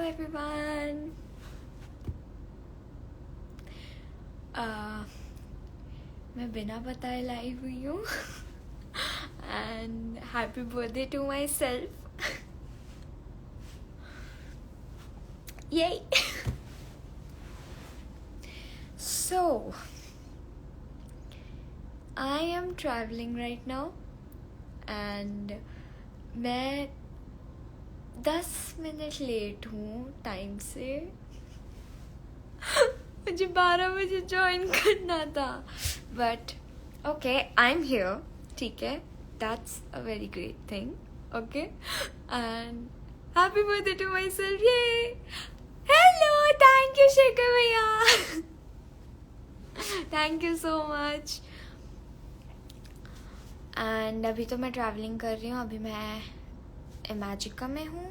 everyone. मैं बिना बताए लाइव हुई हूँ and happy birthday to myself. Yay! So, I am traveling right now and मैं 10 मिनट लेट हूँ टाइम से. मुझे 12 बजे ज्वाइन करना था but okay I am here. ठीक है, that's a very great thing. Okay and happy birthday to myself. ये हेलो, थैंक यू शेखर भैया. Thank you so much. And अभी तो मैं ट्रैवलिंग कर रही हूँ. अभी मैं इमेजिका में हूँ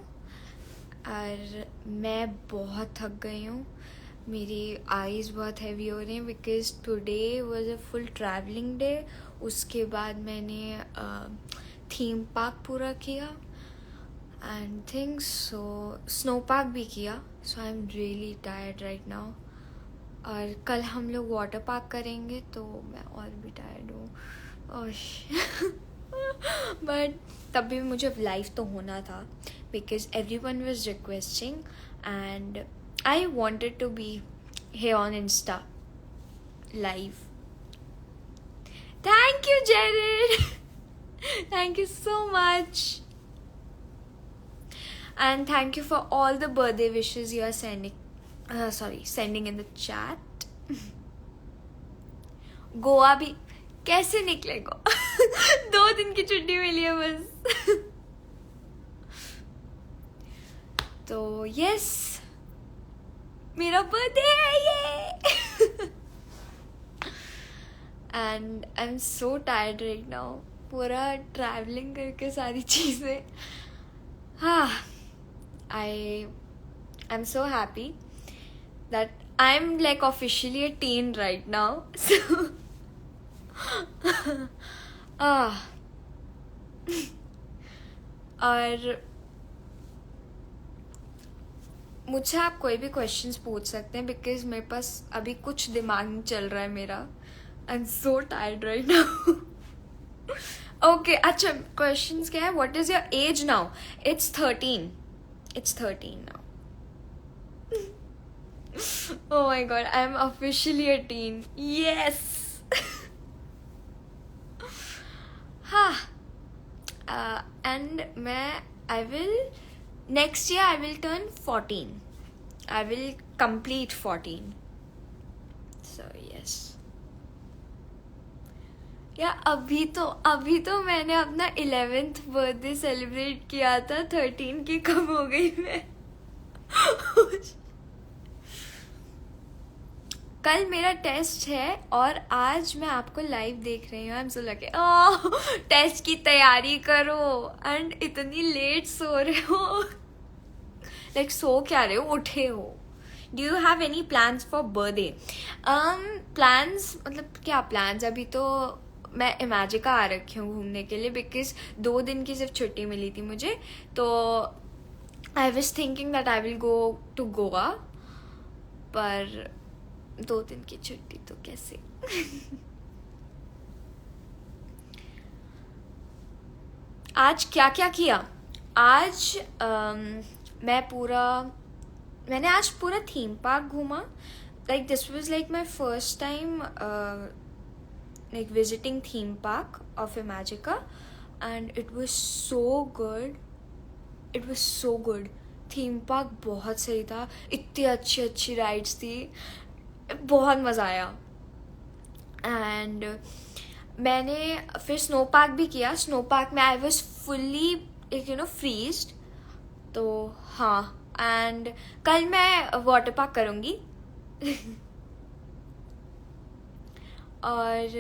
और मैं बहुत थक गई हूँ. मेरी आईज़ बहुत हैवी हो रही हैं because today was a full travelling day. उसके बाद मैंने थीम पार्क पूरा किया and things so snow park भी किया. So I am really tired right now. और कल हम लोग वाटर पार्क करेंगे तो मैं और भी टायर्ड हूँ. बट तब भी मुझे लाइव तो होना था because every one was requesting and I wanted to be here on Insta live. Thank you, Jared. Thank you so much. And thank you for all the birthday wishes you are sending in the chat. Goa भी कैसे निकलेगा? 2 दिन की छुट्टी मिली है बस. तो yes, मेरा बर्थडे है ये. And I am so tired right now. पूरा ट्रैवलिंग करके सारी चीज़ें. हाँ, आई am so happy that I am like officially a tin right now. और मुझसे आप कोई भी क्वेश्चंस पूछ सकते हैं बिकॉज मेरे पास अभी कुछ दिमाग नहीं चल रहा है मेरा. आई am so tired right now. Okay, अच्छा क्वेश्चंस क्या है? What is your age now? It's 13. It's 13 now. Oh my god, I am officially a teen. Yes. हाँ. And I will next year I will turn 14. I will complete 14. So yes. या अभी तो मैंने अपना 11th birthday celebrate किया था. 13 की कब हो गई मैं. कल मेरा टेस्ट है और आज मैं आपको लाइव देख रही हूँ. I am so lucky. Test की तैयारी करो एंड इतनी लेट सो रहे हो. लाइक सो क्या रहे हो, उठे हो. Do you have any plans for birthday? Plans मतलब क्या प्लान्स? अभी तो मैं इमेजिका आ रखी हूँ घूमने के लिए बिकॉज 2 दिन की सिर्फ छुट्टी मिली थी मुझे. तो I was thinking that I will go to Goa, पर 2 दिन की छुट्टी तो कैसे. आज क्या क्या किया? आज मैंने आज पूरा थीम पार्क घूमा. Like this was like my first time like visiting theme park of Imagica and it was so good. It was so good. Theme park बहुत सही था. इतनी अच्छी राइड्स थी. बहुत मज़ा आया. एंड मैंने फिर स्नो पार्क भी किया. स्नो पार्क में आई वॉज फुल्ली फ्रीज्ड. तो हाँ, एंड कल मैं वाटर पार्क करूँगी. और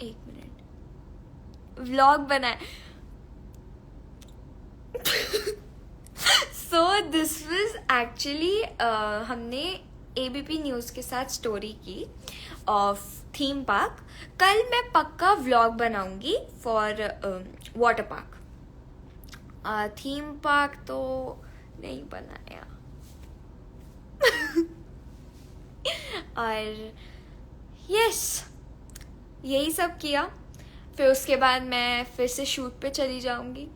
1 मिनट व्लॉग बनाए. सो दिस वाज एक्चुअली हमने ABP न्यूज़ के साथ स्टोरी की ऑफ थीम पार्क. कल मैं पक्का व्लॉग बनाऊंगी for water park. Theme park तो नहीं बनाया। और यस, यही सब किया। फिर उसके बाद मैं फिर से शूट पे चली जाऊंगी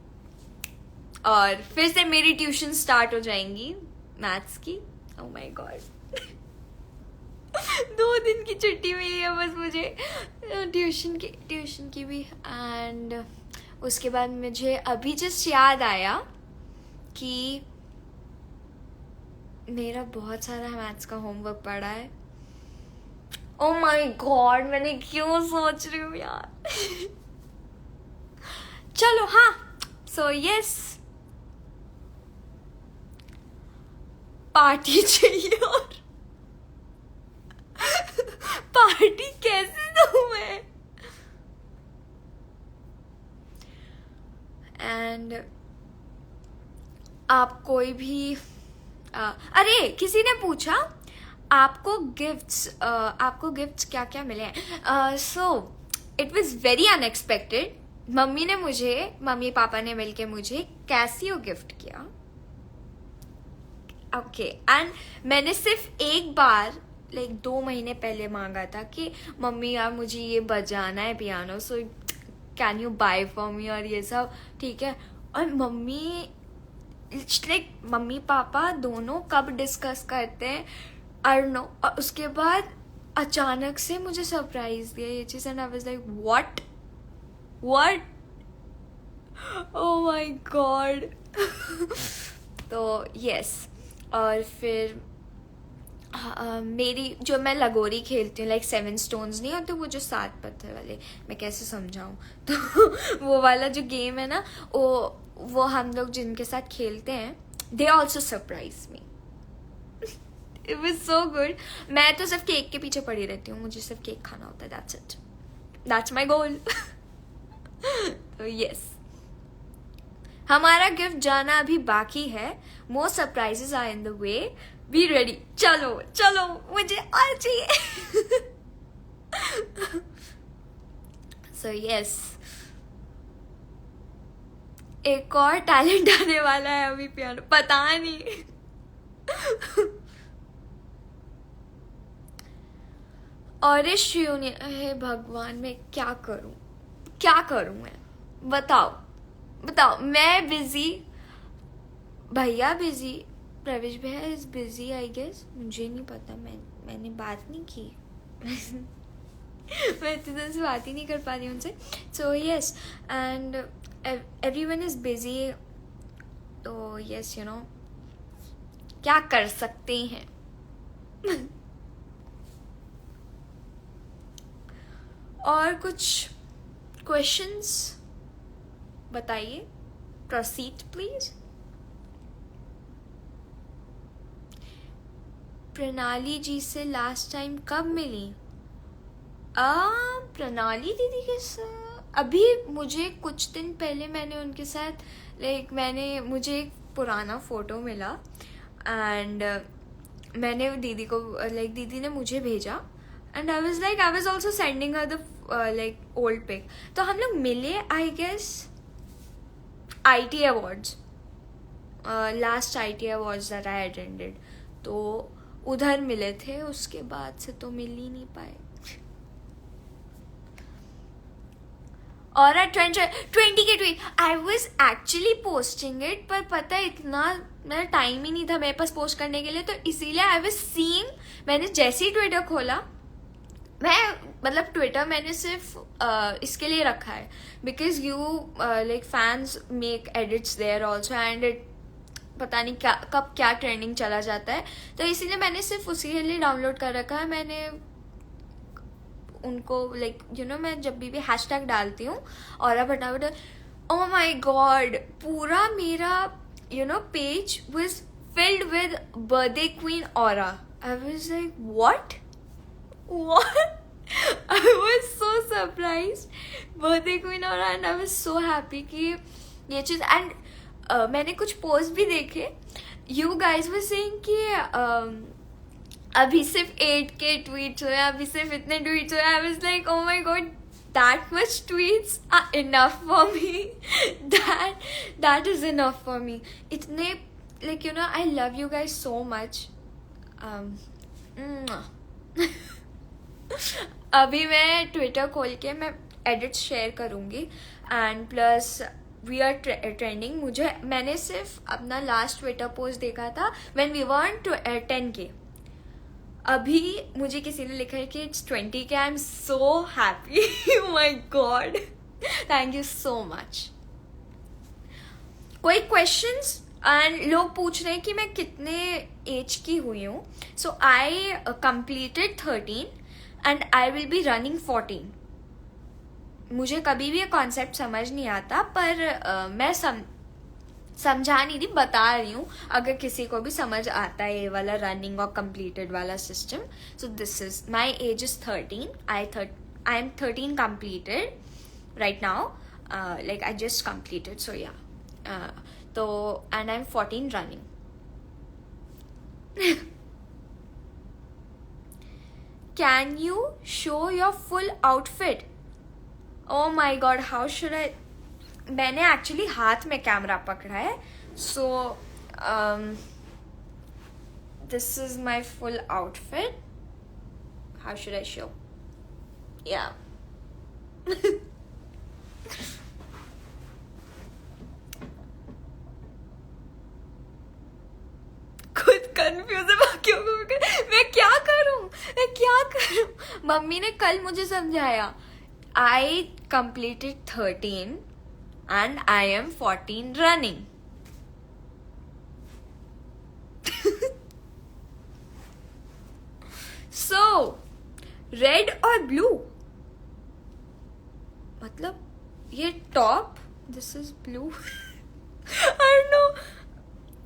और फिर से मेरी ट्यूशन स्टार्ट हो जाएंगी मैथ्स की। ओह माय गॉड, 2 दिन की छुट्टी मिली है बस मुझे ट्यूशन की भी। एंड उसके बाद मुझे अभी जस्ट याद आया कि मेरा बहुत सारा मैथ्स का होमवर्क पड़ा है। ओह माय गॉड, मैंने क्यों सोच रही हूँ यार। चलो हाँ, सो यस, पार्टी चाहिए। और पार्टी कैसे दूं मैं? एंड आप कोई भी अरे किसी ने पूछा आपको गिफ्ट्स क्या क्या मिले हैं। So it was very unexpected. Mummy papa ने मिलके मुझे कैसियो गिफ्ट किया। ओके, एंड मैंने सिर्फ एक बार 2 महीने पहले मांगा था कि मम्मी यार मुझे ये बजाना है piano, so can you buy for me, और ये सब ठीक है। और मम्मी पापा दोनों कब डिस्कस करते हैं आई डोंट नो, और उसके बाद अचानक से मुझे सरप्राइज दिया ये चीज। And I was like what, oh my God. तो यस, और फिर मेरी जो मैं लगोरी खेलती हूँ 7 स्टोन्स नहीं होते वो जो 7 पत्थर वाले, मैं कैसे समझाऊँ, तो वो वाला जो गेम है ना, वो हम लोग जिनके साथ खेलते हैं they also surprise me. It was so good. मैं तो सिर्फ केक के पीछे पड़ी रहती हूँ, मुझे सिर्फ केक खाना होता है, that's it, that's my goal. तो यस, हमारा गिफ्ट जाना अभी बाकी है, more surprises are in the way, be ready. चलो मुझे और चाहिए। सो यस, एक और टैलेंट आने वाला है अभी पियानो, पता नहीं। और इस यूनियन, हे भगवान, मैं क्या करूं मैं, बताओ। मैं बिजी, भैया बिजी, प्रवेश भैया इज बिजी आई गेस, मुझे नहीं पता, मैंने बात नहीं की। मैं इतने दिन से बात ही नहीं कर पा रही उनसे। So yes, and everyone is busy, तो यस, यू नो क्या कर सकते हैं। और कुछ क्वेश्चंस बताइए, प्रोसीड प्लीज। प्रणाली जी से लास्ट टाइम कब मिली? प्रणाली दीदी के साथ अभी मुझे कुछ दिन पहले मैंने उनके साथ मुझे एक पुराना फोटो मिला एंड मैंने दीदी को दीदी ने मुझे भेजा and I was also sending her the old pic. तो हम लोग मिले I guess IT awards, last IT awards that I attended, तो उधर मिले थे, उसके बाद से तो मिल ही नहीं पाए। और 20 के tweet, I was actually posting it, पर पता है इतना मेरा टाइम ही नहीं था मेरे पास पोस्ट करने के लिए, तो इसीलिए आई वॉज सीइंग, मैंने जैसे ही ट्विटर खोला, ट्विटर मैंने सिर्फ इसके लिए रखा है because you fans make edits there also and it पता नहीं कब क्या ट्रेंडिंग चला जाता है, तो इसीलिए मैंने सिर्फ उसी के लिए डाउनलोड कर रखा है। मैंने उनको मैं जब भी हैशटैग डालती हूँ और फटाफट, ओह माय गॉड, पूरा मेरा page was filled with birthday queen aura. I was like what I was so surprised, birthday queen aura, and I was so happy कि ये चीज। एंड मैंने कुछ पोस्ट भी देखे, you guys were saying कि अभी सिर्फ 8K ट्वीट्स हुए, अभी सिर्फ इतने ट्वीट्स हुए। I was like, oh my god, that much tweets are enough for me. that is enough for me. इतने like, you know, I love you guys so much. Mwah. अभी मैं Twitter खोल के मैं एडिट्स शेयर करूँगी and plus we are trending. मैंने सिर्फ अपना लास्ट ट्विटर पोस्ट देखा था when we were on 10K. अभी मुझे किसी ने लिखा है कि it's 20K. I am so happy. My god, thank you so much. कोई क्वेश्चंस? एंड लोग पूछ रहे हैं कि मैं कितने एज की हुई हूँ. So I completed 13 and I will be running 14. मुझे कभी भी ये कॉन्सेप्ट समझ नहीं आता, पर मैं समझा नहीं रही, बता रही हूँ अगर किसी को भी समझ आता है ये वाला रनिंग और कंप्लीटेड वाला system. So this is my age is 13. I am 13 completed right now. Like I just completed. So yeah, तो and I am 14 running. Can you show your full outfit? Oh my god, how should I? मैंने actually हाथ में camera पकड़ा है. सो this is my full outfit. How should I show? या, खुद confuse है बाकियों को. मैं क्या करूं? मम्मी ने कल मुझे समझाया. आई completed 13 and I am 14 running. So, red or blue? मतलब ये top, this is blue. I don't know.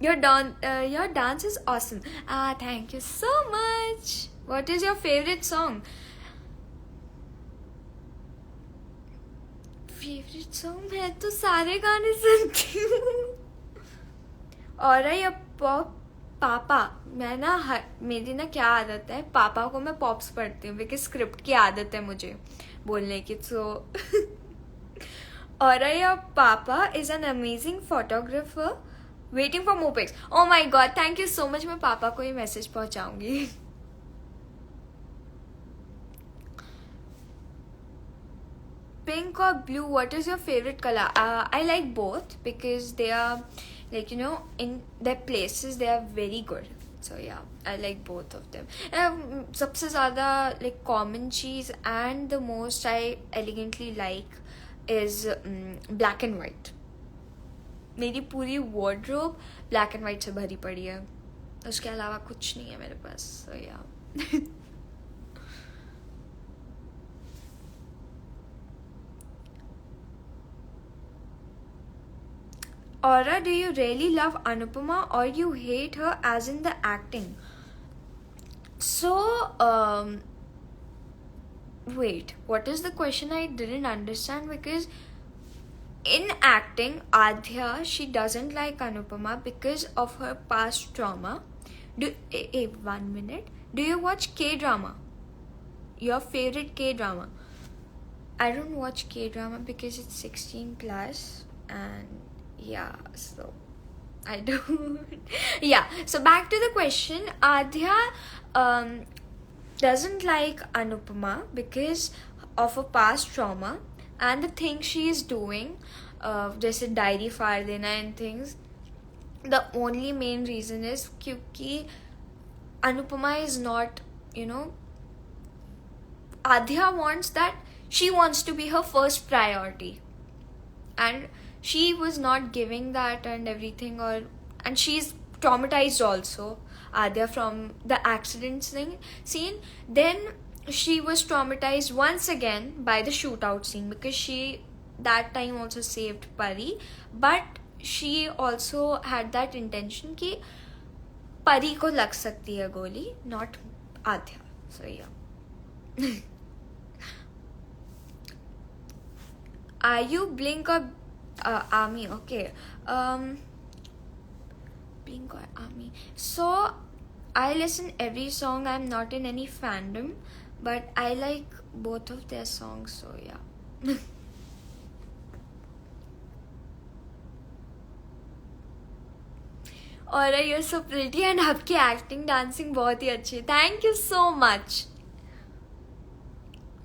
Your dance is awesome. Thank you so much. What is your favorite song? Favourite song? मैं तो सारे गाने सुनती हूँ. और ये पापा, मैं ना मेरी ना क्या आदत है, पापा को मैं पॉप्स पढ़ती हूँ बिकॉज स्क्रिप्ट की आदत है मुझे बोलने की. सो और ये पापा is an amazing photographer waiting for more pics. Oh my god, thank you so much. मैं पापा को ये मैसेज पहुंचाऊंगी. Pink or blue, what is your favorite color? I like both because they are, like, you know, in their places they are very good. So yeah, I like both of them. सबसे ज़्यादा like common cheese and the most I elegantly like is black and white. मेरी पूरी wardrobe black and white से भरी पड़ी है. उसके अलावा कुछ नहीं है मेरे पास. So yeah. Aura, do you really love Anupama or you hate her as in the acting? So, wait, what is the question? I didn't understand because in acting, Adhya, she doesn't like Anupama because of her past trauma. 1 minute. Do you watch K-drama? Your favorite K-drama? I don't watch K-drama because it's 16 plus and yeah, so I don't. Yeah, so back to the question. Adhya doesn't like Anupama because of a past trauma and the things she is doing, just a diary file dena and things. The only main reason is kyunki Anupama is not, you know, Adhya wants that, she wants to be her first priority and she was not giving that and everything, and she's traumatized also, Adhya, from the accident scene. Then she was traumatized once again by the shootout scene because she that time also saved Pari, but she also had that intention कि Pari को लग सकती है गोली, not Adhya. So yeah. Are you Blink or Army? Okay. Blink or Army. So I listen every song. I'm not in any fandom, but I like both of their songs. So yeah. और you're so pretty and आपकी acting dancing बहुत ही अच्छी है. Thank you so much.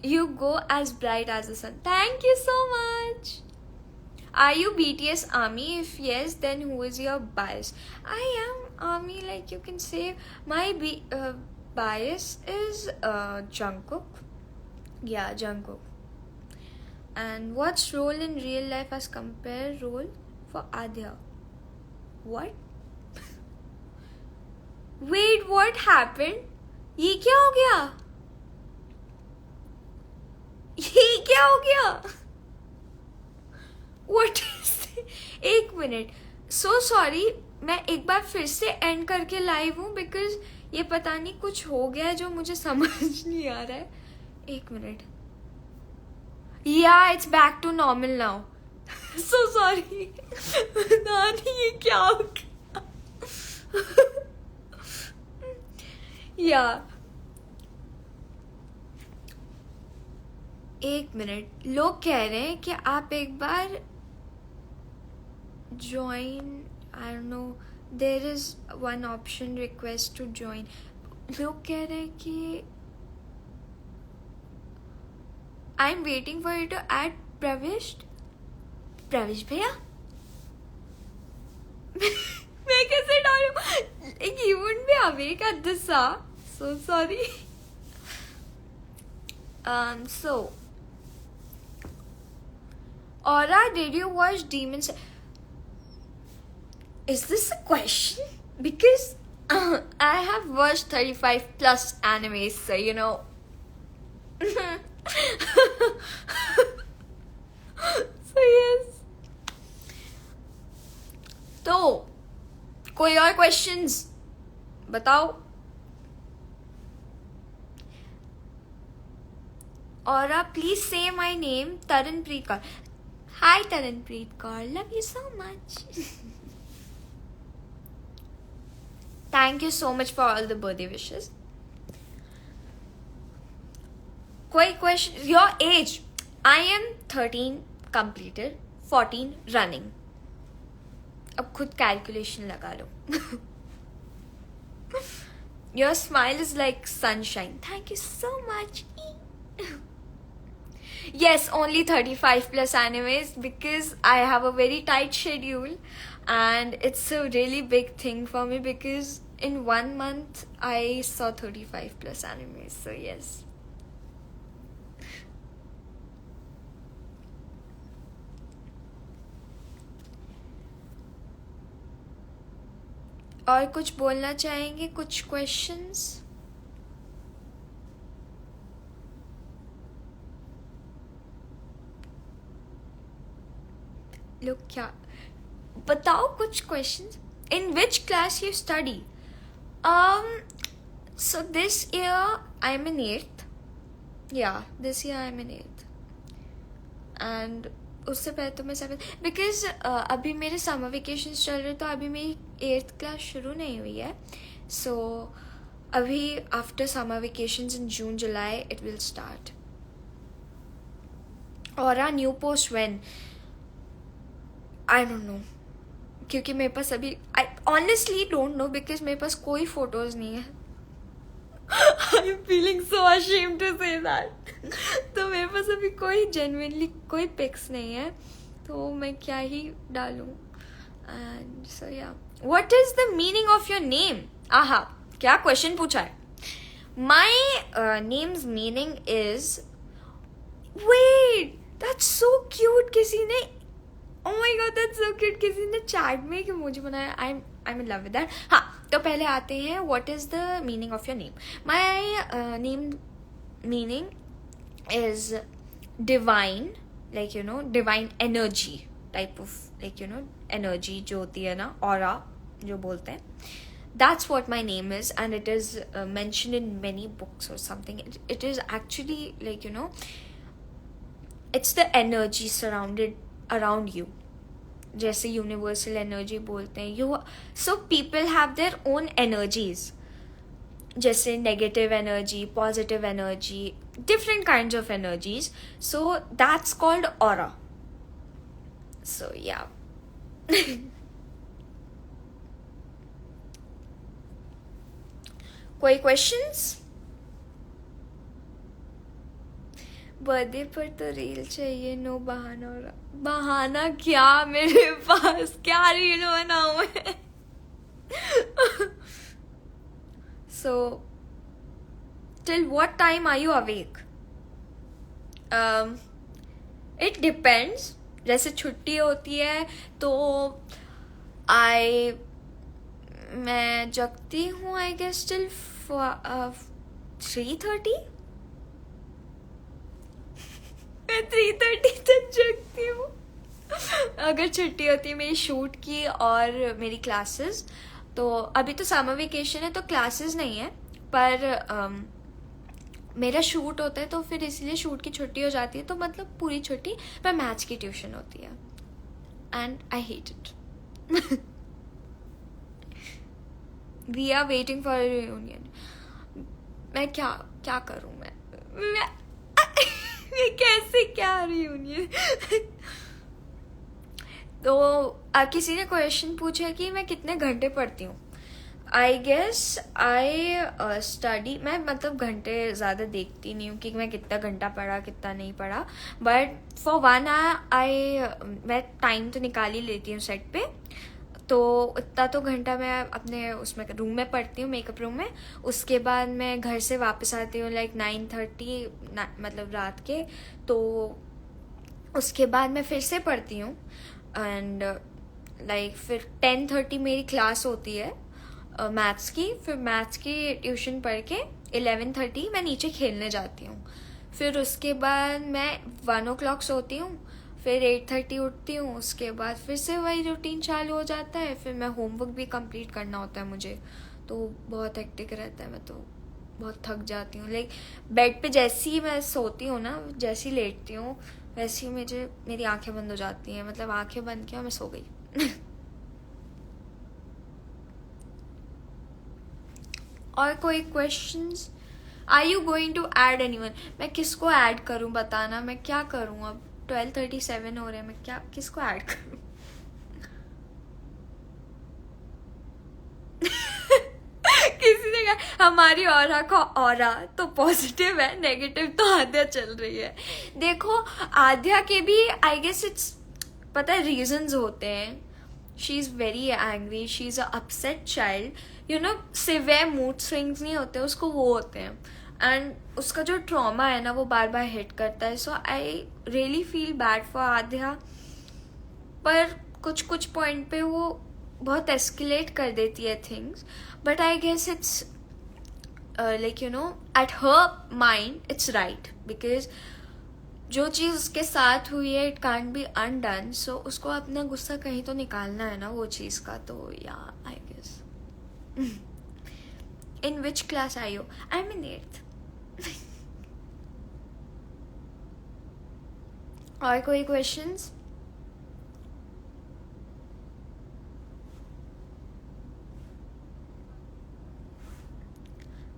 You go as bright as the sun. Thank you so much. Are you BTS ARMY? If yes, then who is your bias? I am ARMY, like you can say. My bias is Jungkook. Yeah, Jungkook. And what's role in real life as compared role for Adya? What? Wait, what happened? ये क्या हो गया? ये क्या हो गया? What is it? एक minute. So sorry. मैं एक बार फिर से एंड करके लाइव हूँ बिकॉज ये पता नहीं कुछ हो गया है जो मुझे समझ नहीं आ रहा है. एक minute. Yeah, it's back to normal now. So sorry. नानी ये क्या हो गया? Yeah. एक मिनट. लोग कह रहे हैं कि आप एक बार join, I don't know, there is one option request to join. लोग कह रहे हैं कि I'm waiting for you to add Pravish भैया. मैं कैसे डालूं? Like he wouldn't be awake at this hour. So sorry. So Aura, did you watch Demon Slayer? Is this a question? Because I have watched 35 plus animes, so you know. So yes. तो कोई और questions बताओ. Aura, please say my name, Taranpreet Kaur. Hi Taranpreet Kaur, love you so much. Thank you so much for all the birthday wishes. कोई question? Your age? I am 13 completed, 14 running. अब खुद calculation लगा लो. Your smile is like sunshine. Thank you so much. Yes, only 35 plus animes because I have a very tight schedule and it's a really big thing for me because in 1 month I saw 35 plus animes. So yes. और कुछ बोलना चाहेंगे? कुछ questions? लोग क्या बताओ कुछ questions. In which class you study? So this year I'm in 8th. Yeah, this year I'm in 8th. And उससे पहले तो मैं 7th because अभी मेरे समर वेकेशंस चल रहे तो अभी मेरी 8th क्लास शुरू नहीं हुई है. So अभी after summer vacations in June, July it will start. और a new post when? I don't know. क्योंकि मेरे पास अभी I honestly don't know because मेरे पास कोई फोटोज नहीं है. I'm feeling so ashamed to say that. तो मेरे पास अभी कोई genuinely कोई pics नहीं है तो मैं क्या ही डालूं. And so yeah. What is the meaning of your name? आहा, क्या question पूछा है? My name's meaning is. Wait, that's so cute. किसी ने Oh my god, that's so cute. किसी ने चैट में एक इमोजी बनाया. I'm in love with that. हाँ, तो पहले आते हैं. What is the meaning of your name? My name meaning is divine, like you know, divine energy type of, like you know, energy जो होती है ना, aura जो बोलते हैं. That's what my name is, and it is mentioned in many books or something. It is actually like you know, it's the energy surrounded around you. जैसे universal energy बोलते हैं. You so people have their own energies. जैसे negative energy, positive energy, different kinds of energies. So that's called aura. So yeah. कोई questions? Birthday पर तो reel चाहिए, no बहाना। और बहाना क्या मेरे पास, क्या रील बनाऊं मैं? So, till what time are you awake? It depends. जैसे छुट्टी होती है तो मैं जगती हूँ आई गेस टिल 3:30। मैं 3:30 तक जगती हूँ अगर छुट्टी होती है मेरी शूट की और मेरी क्लासेस। तो अभी तो समर वेकेशन है तो क्लासेस नहीं है, पर मेरा शूट होता है तो फिर इसलिए शूट की छुट्टी हो जाती है, तो मतलब पूरी छुट्टी पर मैथ्स की ट्यूशन होती है and I hate it. We are waiting for reunion. मैं क्या क्या करूं मैं कैसे क्या रियूनियन? तो किसी ने क्वेश्चन पूछा कि मैं कितने घंटे पढ़ती हूँ। आई गेस आई स्टडी, मैं मतलब घंटे ज़्यादा देखती नहीं हूँ कि मैं कितना घंटा पढ़ा कितना नहीं पढ़ा, बट फॉर 1 आवर मैं टाइम तो निकाल ही लेती हूँ सेट पे। तो इतना तो घंटा मैं अपने उसमें रूम में पढ़ती हूँ, मेकअप रूम में। उसके बाद मैं घर से वापस आती हूँ लाइक 9:30 मतलब रात के। तो उसके बाद मैं फिर से पढ़ती हूँ एंड लाइक फिर 10:30 मेरी क्लास होती है मैथ्स की। फिर मैथ्स की ट्यूशन पढ़ के 11:30 मैं नीचे खेलने जाती हूँ। फिर उसके बाद मैं 1 o'clock सोती हूँ, फिर 8:30 उठती हूँ। उसके बाद फिर से वही रूटीन चालू हो जाता है। फिर मैं होमवर्क भी कंप्लीट करना होता है मुझे, तो बहुत हेक्टिक रहता है। मैं तो बहुत थक जाती हूँ। लाइक बेड पे जैसे ही मैं सोती हूँ ना, जैसे ही लेटती हूँ वैसे ही मेरी आंखें बंद हो जाती हैं। मतलब आंखें बंद किया मैं सो गई। और कोई questions? Are you going to add anyone? मैं किसको ऐड करूं बताना, मैं क्या करूं? अब 12:37 हो रहे हैं, मैं क्या किसको ऐड करूं? किसी ने कहा हमारी ऑरा का ऑरा तो पॉजिटिव है, नेगेटिव तो आद्या चल रही है। देखो आद्या के भी आई गेस इट्स पता है रीजंस होते हैं। She is very angry, she is a upset child, you know. Severe mood swings नहीं होते उसको, वो होते हैं। एंड उसका जो ट्रॉमा है ना वो बार बार हिट करता है। So I really feel bad for Aadya. पर कुछ कुछ पॉइंट पे वो बहुत एस्केलेट कर देती है things, but I guess it's like you know at her mind it's right, because जो चीज़ उसके साथ हुई है it can't be undone. So उसको अपना गुस्सा कहीं तो निकालना है ना वो चीज़ का। तो या I guess. In which class I you? I am in 8th। और कोई क्वेश्चंस?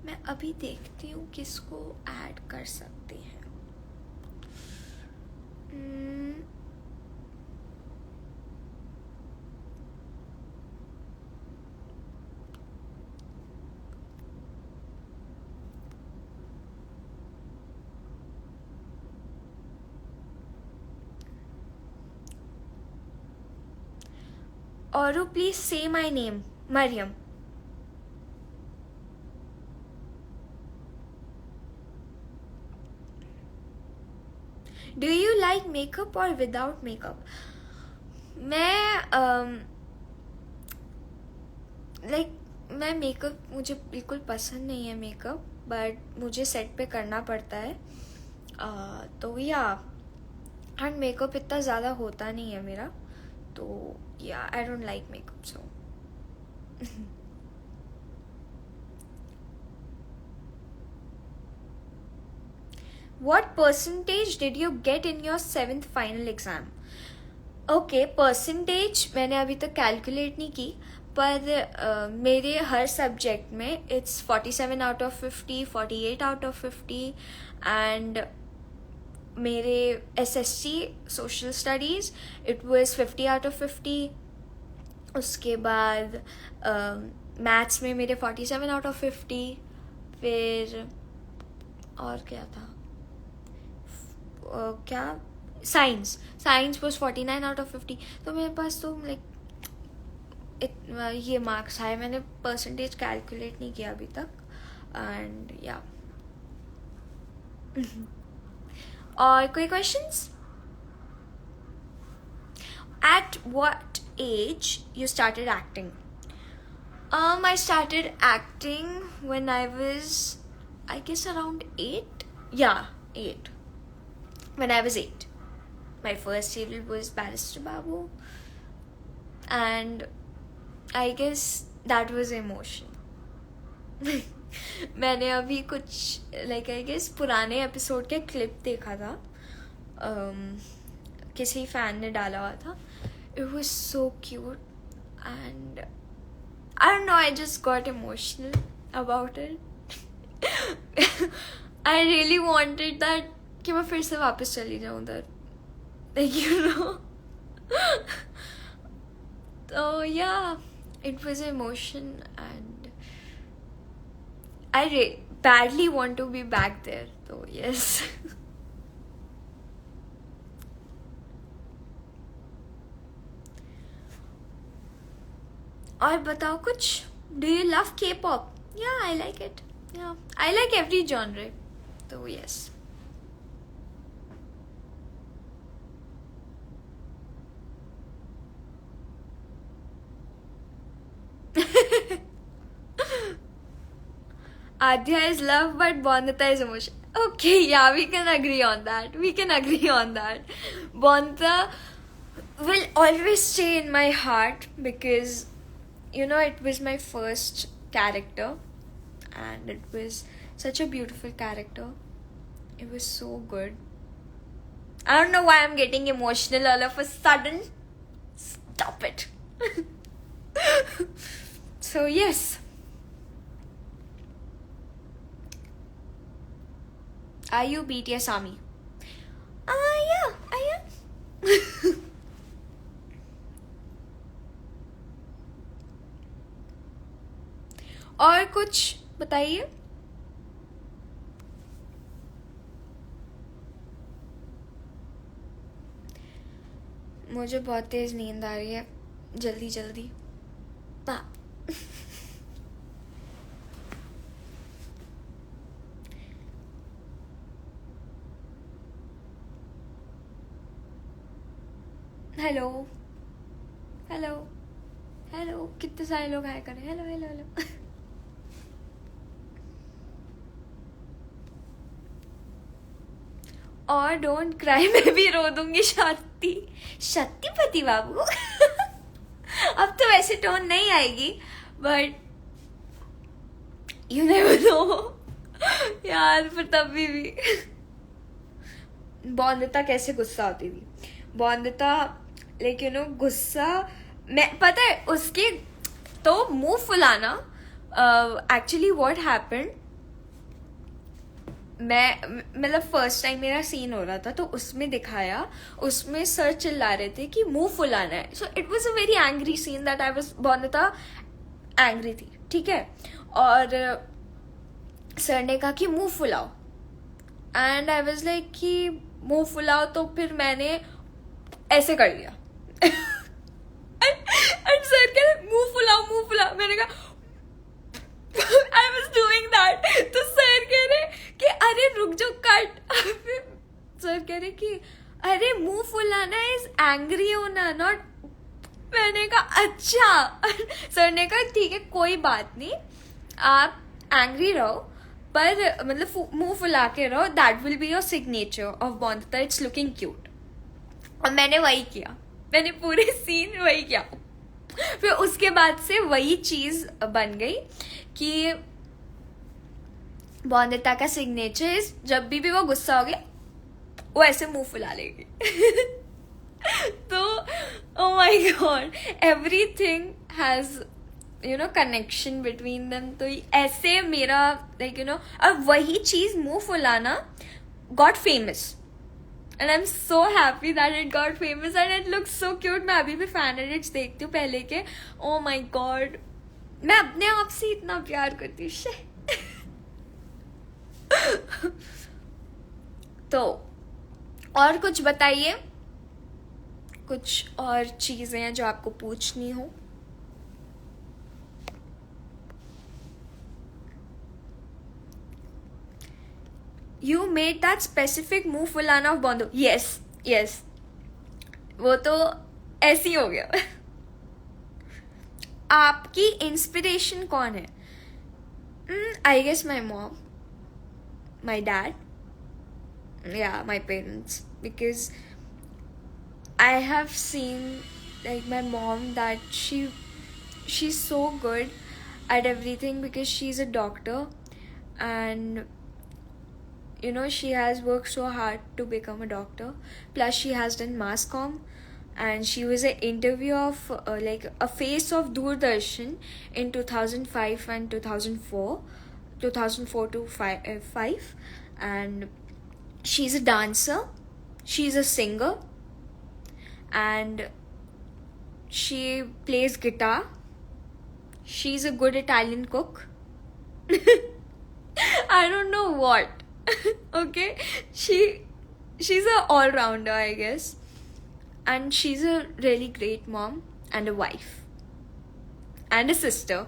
मैं अभी देखती हूँ किसको ऐड कर सकते हैं। Oru, please say my name. Mariam. Do you like makeup or without makeup? मैं मेकअप, मुझे बिल्कुल पसंद नहीं है मेकअप, बट मुझे सेट पे करना पड़ता है। तो या एंड मेकअप इतना ज़्यादा होता नहीं है मेरा, तो या I don't like makeup so. What percentage did you get in your 7th final exam? Okay, percentage मैंने अभी तक कैलकुलेट नहीं की, पर मेरे हर सब्जेक्ट में it's 47 out of 50, 48 out of 50। And मेरे SSC social studies it was 50 out of 50। उसके बाद मैथ्स में मेरे 47 आउट ऑफ 50। फिर और क्या था, क्या, साइंस वॉज 49/50. तो मेरे पास तो लाइक ये मार्क्स आए. मैंने परसेंटेज कैलकुलेट नहीं किया अभी तक. एंड या और कोई questions? At what age you started acting? I started acting when I was, I guess, around 8. Yeah, 8. When I was 8. My first serial was Barrister Babu. And I guess that was emotion. मैंने अभी कुछ like I guess पुराने episode के clip देखा था. किसी fan ने डाला हुआ था. It was so cute and I don't know, I just got emotional about it. I really wanted that कि मैं फिर से वापस चली जाऊँ उधर, like you know. So yeah, it was emotion and I badly want to be back there. So yes. और बताओ कुछ. डू यू लव के पॉप? या आई लाइक इट. या आई लाइक एवरी जॉनर. तो yes. Adhya is love but Bonita is emotion. Okay, yeah, we can agree on that. Bonita will always stay in my heart because it was my first character and it was such a beautiful character. It was so good. I don't know why I'm getting emotional all of a sudden. Stop it. So yes. Are you BTS ARMY? Yeah, I am. और कुछ बताइए. मुझे बहुत तेज नींद आ रही है. जल्दी hello कितने सारे लोग हाय करें. हेलो. और डोंट क्राई, मैं भी रो दूंगी. शक्तिपति बाबू. अब तो वैसे टोन नहीं आएगी बट यू नेवर नो यार. पर तभी भी बॉन्दिता कैसे गुस्सा होती थी. बॉन्दिता लाइक गुस्सा मैं पता है उसके तो मुंह फुलाना. एक्चुअली व्हाट हैपेंड, मैं मतलब फर्स्ट टाइम मेरा सीन हो रहा था तो उसमें दिखाया, उसमें सर चिल्ला रहे थे कि मुंह फुलाना है. So it was a very angry scene that I was. Bondita angry थी, ठीक है, और सर ने कहा कि मुंह फुलाओ एंड आई वाज लाइक कि मुंह फुलाओ. तो फिर मैंने ऐसे कर लिया. एंड सर कह रहे मुंह फुलाओ. मैंने कहा I was doing that. तो सर कह रहे कि अरे रुक जाओ कट. सर कह रहे कि अरे मुंह फुलाना इज एंग्री होना नॉट. मैंने कहा अच्छा. सर ने कहा ठीक है कोई बात नहीं, आप एंग्री रहो पर मतलब मुंह फुला के रहो. That will be your signature of Bondita. It's looking cute. और मैंने वही किया. मैंने पूरे सीन वही किया. फिर उसके बाद से वही चीज बन गई कि बॉन्दिता का सिग्नेचर इज जब भी वो गुस्सा हो गया वो ऐसे मुंह फुला लेगी. तो oh my god, everything has connection between them. तो ऐसे मेरा लाइक अब वही चीज मुंह फुलाना got famous. And I'm so happy that it got famous and it looks so cute. मैं अभी भी fan edits देखती हूँ पहले के. Oh my god, मैं अपने आप से इतना प्यार करती हूँ. तो और कुछ बताइए, कुछ और चीज़ें हैं जो आपको पूछनी हो. You made that specific move for लाना ऑफ बॉन्डो. यस यस, वो तो ऐसे ही हो गया. आपकी इंस्पिरेशन कौन है? I guess my mom, my dad, yeah, my parents, because I have seen like my mom that she's so good at everything because she's a doctor, and you know she has worked so hard to become a doctor, plus she has done mass comm, and she was an interview of like a face of Doordarshan in 2005 and 2004, 2004 to 5, and she's a dancer, she's a singer, and she plays guitar. She's a good Italian cook. I don't know what. Okay, she's a all rounder, I guess, and she's a really great mom and a wife and a sister.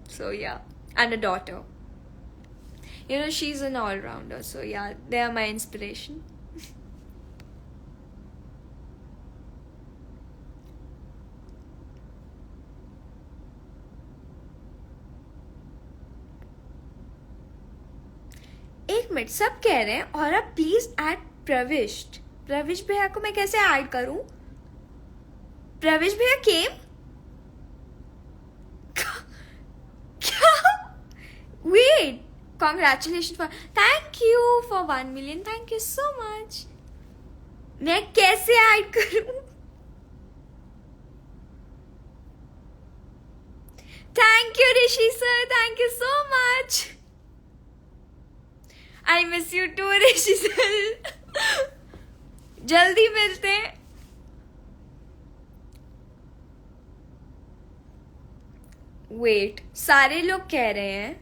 So yeah, and a daughter. You know, she's an all rounder. So yeah, they are my inspiration. एक minute, सब कह रहे हैं और आप please add प्रविष्ट. प्रविष्ट भैया को मैं कैसे ऐड करूं? प्रविष्ट भैया केम? क्या? Wait, congratulation for, thank you for 1 million, thank you so much. मैं कैसे ऐड करूं? Thank you Rishi sir, thank you so much. I miss you too Rishi sir. जल्दी मिलते हैं. वेट, सारे लोग कह रहे हैं.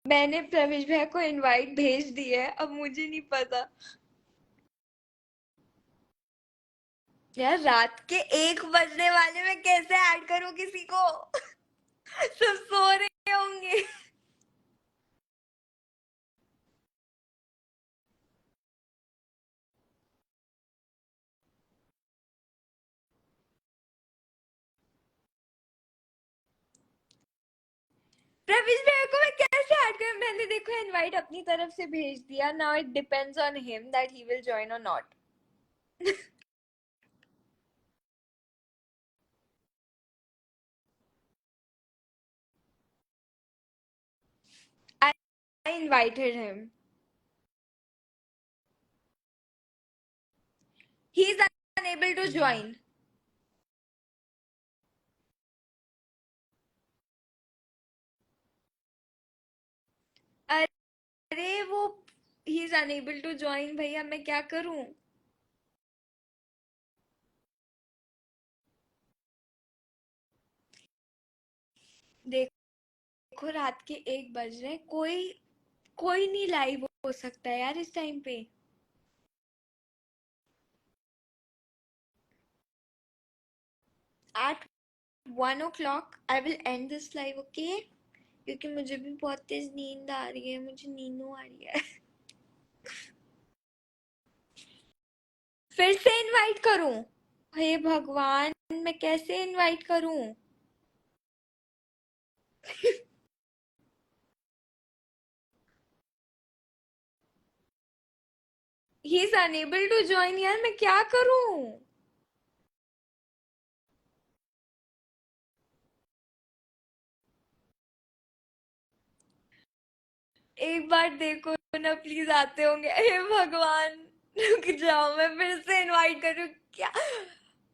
मैंने प्रवेश भैया को इनवाइट भेज दी है, अब मुझे नहीं पता. यार रात के 1 बजने वाले में कैसे ऐड करूं किसी को? सब सो रहे होंगे. प्रवेश भैया को मैं कैसे ऐड करूं? मैंने देखो इनवाइट अपनी तरफ से भेज दिया. Now it depends on him that he will join और not. I invited him. He is unable to join. अरे वो he is unable to join भैया, मैं क्या करूं? देखो रात के 1 बज रहे, कोई नहीं लाइव हो सकता है यार इस टाइम पे. At 1 o'clock I will end this live, okay? क्योंकि मुझे भी बहुत तेज नींद आ रही है, मुझे नींदो आ रही है. फिर से इनवाइट करूं? हे भगवान, मैं कैसे इनवाइट करूं? He is unable to join. यार मैं क्या करूं? एक बार देखो ना प्लीज, आते होंगे. हे भगवान, रुक जाओ, मैं फिर से इनवाइट करूं क्या?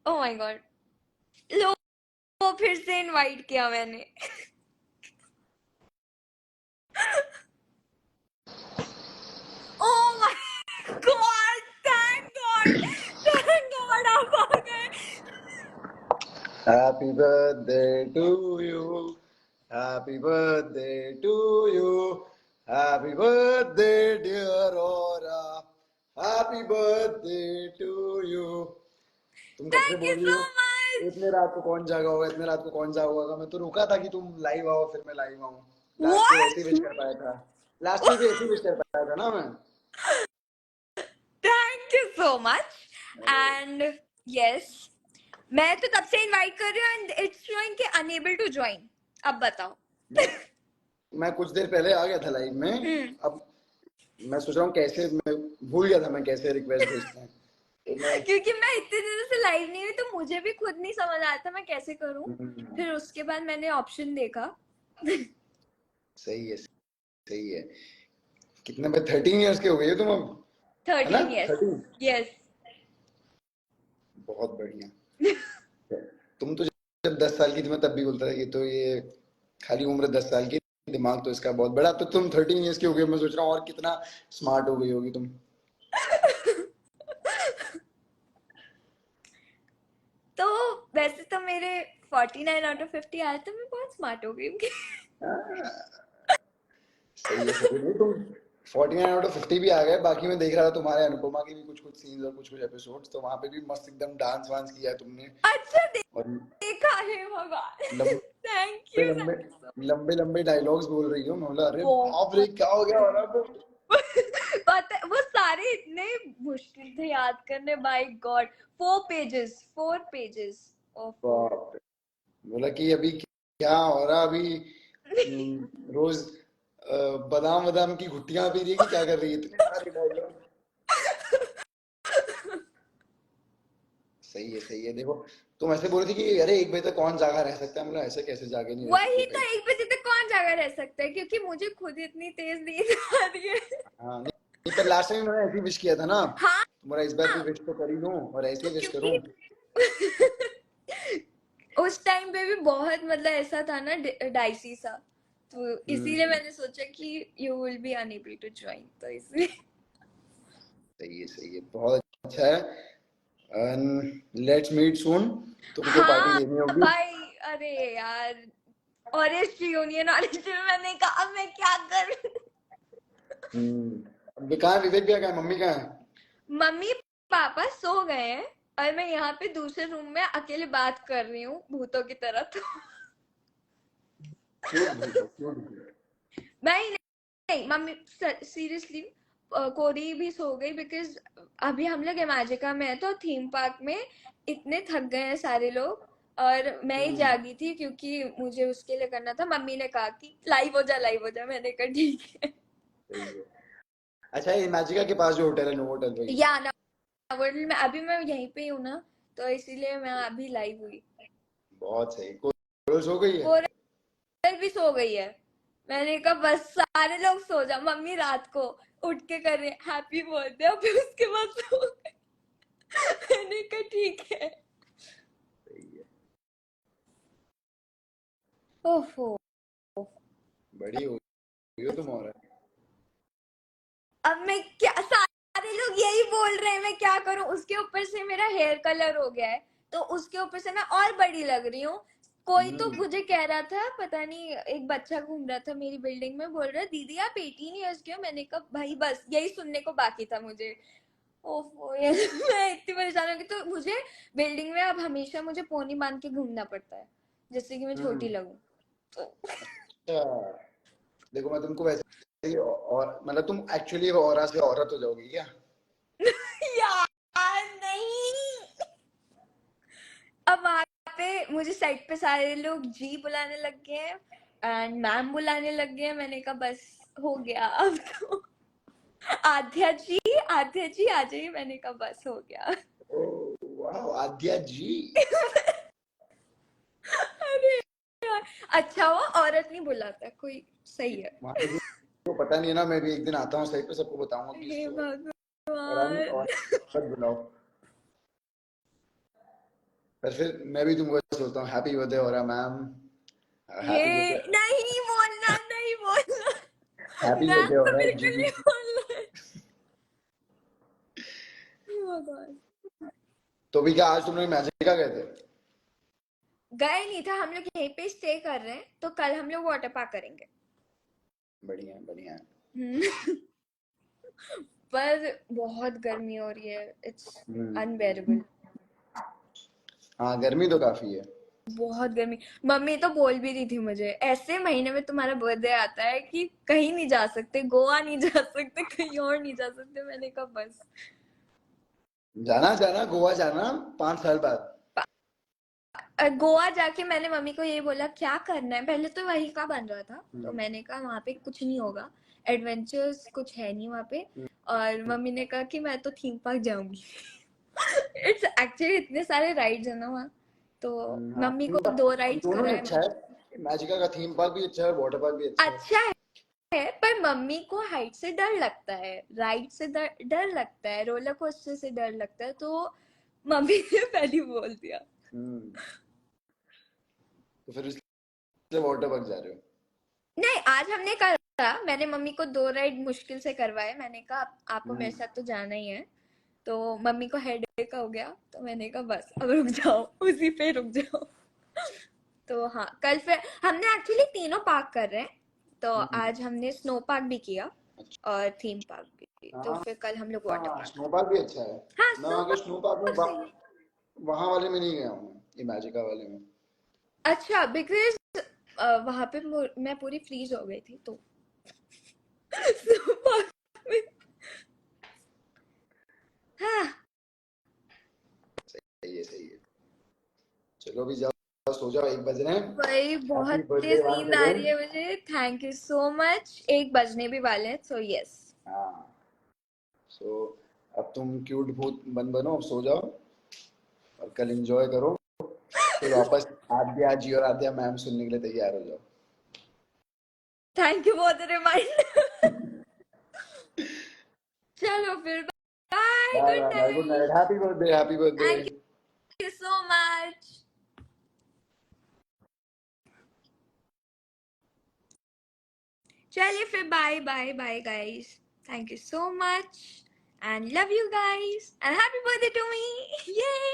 ओ माय गॉड, लो फिर से इनवाइट किया मैंने. Oh my God! Thank God! Thank God आप आ गए. Happy birthday to you. Happy birthday to you. Happy birthday, dear Aura. Happy birthday to you. तुम कब से Thank you बोल रही so हो much. इतने रात को कौन जागा होगा, इतने रात को कौन जागा होगा? मैं तो रुका था कि तुम लाइव आओ, फिर मैं लाइव आऊं. लास्ट ईयर ऐसे ही विश What? कर पाया था. लास्ट ईयर भी ऐसे ही विश कर पाया था ना मैं. Thank you so much. And yes, मैं तो तब से इनवाइट कर रही हूँ and it's showing कि unable to join. अब बताओ. मैं मैं कुछ देर पहले आ गया था लाइव में. अब मैं सोच रहा हूँ कैसे, मैं भूल गया था मैं कैसे रिक्वेस्ट भेजते हैं. तो मैं क्योंकि मैं इतने दिनों से लाइव नहीं हुई तो मुझे भी खुद नहीं समझ आया था मैं कैसे करूं. फिर उसके बाद मैंने ऑप्शन देखा. सही है, सही है. कितने में 13 इयर्स के हो गए हो तुम अब, है ना? 13 years. 13. Yes. बहुत बढ़िया. तुम तो जब 10 साल की थी मैं तब भी बोलता था कि तो ये खाली उम्र 10 साल की, दिमाग तो इसका बहुत बड़ा. तो तुम 13 इयर्स की हो गई. मैं सोच रहा हूँ और कितना स्मार्ट हो गई होगी तुम. तो वैसे तो मेरे 49 out of 50 आए तो मैं बहुत स्मार्ट हो गई हूँ. सही है, सही है. नहीं, तुम 49 आउट ऑफ 50 भी आ गए. बाकी मैं देख रहा था तुम्हारे अनुपमा के भी कुछ कुछ सीन्स और कुछ कुछ एपिसोड्स, तो वहां पे भी मस्त एकदम डांस वांस किया है तुमने. अच्छा और देखा है भगवान. थैंक लंबे यू लंबे थैंक यू. लंबे लंबे डायलॉग्स बोल रही हो. मैं बोला अरे बाप रे बहुत. क्या हो गया. और अब पता है, वो सारे इतने मुश्किल थे याद करने. By god. 4 pages. ओफो. बाप रे. बोला कि अभी क्या हो रहा अभी. रोज बादाम बादाम की घुट्टियां पी रही है कि क्या कर रही है. इतने सारे डायलॉग. सही है, सही है. देखो तुम ऐसे बोल रही थी कि अरे 1 बजे तक कौन जागा रह सकता है. मतलब ऐसे कैसे जागे नहीं रह सकते वही तो, भाई. 1 बजे तक कौन जागा रह सकता है क्योंकि मुझे खुद इतनी तेज नींद आ रही है. हाँ नहीं, पर लास्ट टाइम मैंने ऐसे ही विश किया था ना. हाँ. तुम्हारा इस बार भी विश तो कर ही दूं और ऐसे तो ही विश क्योंकि करूं. उस टाइम पे भी बहुत मतलब ऐसा था ना, डाइसी सा. तो इसीलिए मैंने सोचा कि you will be unable to join, तो इसलिए. सही है, सही है. बहुत अच्छा है. Let's meet soon. तुमको पार्टी हाँ देनी होगी. भाई. अरे यार, ऑरेंज यूनियन ऑरेंज में मैंने कहा अब मैं क्या करूं. अब कहाँ है विवेक भैया, कहाँ है मम्मी, कहाँ है? मम्मी पापा सो गए हैं और मैं यहाँ पे दूसरे रूम में अकेले बात कर रही हूँ भूतों की तरह. तो क्यूट भूत हो, क्यूट भूत. नहीं नहीं मम्मी, सीरियसली कोरी भी सो गई बिकॉज अभी हम लोग इमेजिका में है तो थीम पार्क में इतने थक गए हैं सारे लोग. और मैं ही जागी थी क्योंकि मुझे उसके लिए करना था. मम्मी ने कहा कि लाइव हो जा लाइव हो जा. मैंने कहा ठीक है. सही है. अच्छा ये इमेजिका के पास जो होटल है, नो होटल वही. या ना, में अभी मैं यहीं पे ही हूँ ना, तो इसीलिए मैं अभी लाइव हुई. बहुत सही. कोई सो गई है. कोरल भी सो गई है. मैंने कहा बस सारे लोग सो जा. मम्मी रात को उठ के कर रहे हैप्पी बर्थडे, और फिर उसके बाद सो गए. मैंने कहा ठीक है. सही है. ओहो. बड़ी हो गई हो तुम. और अब मैं क्या, सारे लोग यही बोल रहे हैं मैं क्या करूं. उसके ऊपर से मेरा हेयर कलर हो गया है तो उसके ऊपर से मैं और बड़ी लग रही हूँ. कोई तो मुझे कह रहा था, पता नहीं, एक बच्चा घूम रहा था मेरी बिल्डिंग में, बोल रहा दीदी आप 18 years के हो. मैंने कहा भाई बस यही सुनने को बाकी था मुझे. ओफो ये मैं इतनी परेशान हो गई. तो मुझे बिल्डिंग में अब हमेशा मुझे पोनी बांध के घूमना पड़ता है जिससे कि मैं छोटी लगूं. तो अच्छा. देखो मैं तुमको वैसे ही, और मतलब तुम एक्चुअली औरा से औरत हो जाओगी क्या? यार नहीं. अब वहां पे मुझे साइड पे सारे लोग जी बुलाने लग गए हैं एंड मैम बुलाने लग गए हैं. मैंने कहा बस हो गया अब तो. आध्या जी, आध्या जी आ जाइए. मैंने कहा बस हो गया. वाह आद्या जी. अरे यार, अच्छा वो औरत नहीं बुलाता कोई. सही है. वहां पे को पता नहीं है ना. मैं भी एक दिन आता हूँ साइड पे, सबको बताऊंगा कि हे इसको भगवान. औरत बुलाओ. पर फिर मैं भी तुमको सोचता हूँ हैप्पी बर्थडे औरा मैम. हे हैप्पी बर्थडे. नहीं बोलना, नहीं बोलना. हैप्पी मैम बर्थडे तो औरा जी. बिल्कुल नहीं बोलना है. भगवान। तो भी क्या आज तुमने मैजिका गए थे? गए नहीं था, हम लोग यहीं पे स्टे कर रहे हैं, तो कल हम लोग वाटर पार्क करेंगे। बढ़िया है, बढ़िया है। हम्म। पर बहुत गर्मी हो रही है, इट्स हम्म। अनबेरेबल। हाँ, गर्मी तो काफी है। बहुत गर्मी। मम्मी तो बोल भी रही थी मुझे, ऐसे महीने में तुम्हारा बर्थडे आता है कि कहीं नहीं जा सकते, गोवा नहीं जा सकते, कहीं और नहीं जा सकते। मैंने कहा बस। जाना जाना, गोवा जाना 5 साल बाद। गोवा जाके मैंने मम्मी को ये बोला क्या करना है, पहले तो वही का बन रहा था, तो हम्म। मैंने कहा वहां पे कुछ नहीं होगा, एडवेंचर्स कुछ है नहीं वहां पे। और मम्मी ने कहा कि मैं तो थीम पार्क जाऊंगी। इट्स एक्चुअली इतने सारे राइड्स है ना वहाँ, तो हाँ, मम्मी थीम को 2 राइड्स पार्क दोनों ही कराए अच्छा मैंने। है। मैजिका का थीम पार्क भी अच्छा है, वाटर पार्क भी अच्छा है। अच्छा है, पर मम्मी को हाइट से डर लगता है, राइड से डर लगता है, रोलर कोस्टर से डर लगता है, तो मम्मी ने पहले ही बोल दिया। हम्म। तो फिर इसलिए वाटर पार्क जा रहे हो? नहीं, आज हमने करा, मैंने मम्मी को 2 राइड मुश्किल से करवाए। मैंने कहा आपको मेरे हम्म। साथ तो जाना ही है। तो मम्मी को हेडेक हो गया, तो मैंने कहा बस अब रुक जाओ, उसी पे रुक जाओ। तो हाँ, कल फिर हमने एक्चुअली तीनों पार्क कर रहे हैं। तो हम्म। आज हमने स्नो पार्क भी किया अच्छा। और थीम पार्क भी, तो हाँ, फिर कल हम लोग वाटर हाँ, पार्क। स्नो पार्क भी अच्छा है। हाँ, मैं स्नो आगे स्नो पार्क में पार्क सही है। वहां वाले में नहीं गया हूँ, ये मैजिका वाले में। अच्छा, बिकॉज वहां पे मैं पूरी फ्रीज हो गई थी, तो स्नो पार्क में। हाँ, सही है, सही है। चलो अभी जाओ, सो जाओ, 1 बज रहे हैं। वही हैप्पी बहुत बर्थडे तेज वंस नींद आ रही अगेन। है मुझे। Thank you so much. 1 बजने भी वाले हैं, सो यस। हाँ। सो अब तुम क्यूट भूत बनो, अब सो जाओ और कल एंजॉय करो। फिर वापस आद्या जी और आद्या मैम सुनने के लिए तैयार हो जाओ। Thank you for the reminder. चलो फिर, bye, bye goodbye bye, good night, night. Happy birthday, happy birthday. Thank you so much. चलिए फिर, bye bye bye guys. Thank you so much and love you guys and happy birthday to me. ये